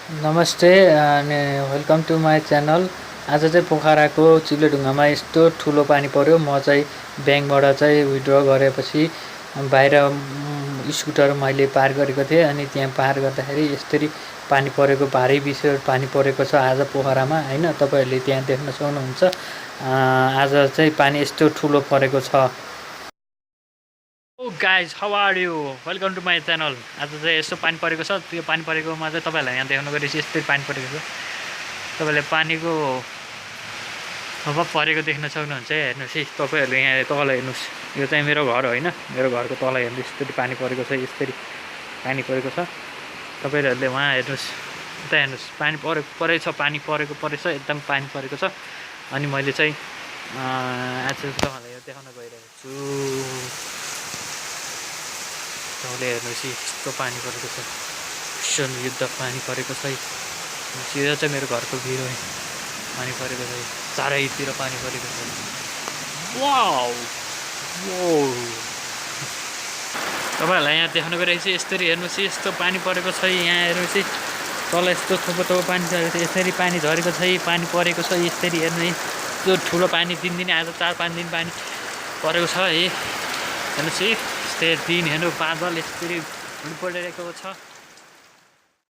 नमस्ते अनि welcome to my channel. आज चाहिँ पोखराको चिल्लेढुङ्गामा यस्तो ठुलो पानी पर्यो। म चाहिँ ब्याङ्कबाट चाहिँ विथड्र गरेपछि बाहिर स्कुटर मैले पार गरेको थिएँ अनि त्यहाँ पार गर्दाखेरि यसरी पानी परेको भारी विषय पानी परेको छ आज पोखरामा हैन। तपाईहरुले त्यहाँ देख्न सक्नुहुन्छ। आज चाहिँ पानी यस्तो ठुलो परेको छ। Guys how are you, welcome to my channel. आज चाहिँ यस्तो पानी परेको छ। त्यो पानी परेकोमा चाहिँ तपाईँहरूलाई यहाँ देखाउनु गएपछि यस्तै पानी परेको छ। तपाईँले पानीको अब परेको देख्न सक्नुहुन्छ। हेर्नुहोस् है तपाईँहरूले यहाँ तल हेर्नुहोस्। यो चाहिँ मेरो घर होइन, मेरो घरको तल हेर्नु यस्तरी पानी परेको छ। यस्तरी पानी परेको छ। तपाईँहरूले उहाँ हेर्नुहोस्, उता हेर्नुहोस्, पानी परेको छ, पानी परेको छ, एकदम पानी परेको छ। अनि मैले चाहिँ आज तपाईँहरूलाई यो देखाउन गइरहेको छु। तपाईँले हेर्नुहोस् यस्तो पानी परेको छ, भीषण युद्ध पानी परेको छ। यो चाहिँ मेरो घरको भिउ है, पानी परेको छ, चारैतिर पानी परेको छ। वाउ तपाईँहरूलाई यहाँ देखाउनु गइरहेको छु। यसरी हेर्नुहोस् यस्तो पानी परेको छ। यहाँ हेर्नुहोस् है तल यस्तो थोपो पानी झरेको छ। यसरी पानी झरेको छ, पानी परेको छ। यसरी हेर्नु है त्यो ठुलो पानी दिनदिनै आज 4-5 दिन पानी परेको छ है। हेर्नुहोस् है यस्तै दिन हेर्नु बादल यसरी पडिरहेको छ।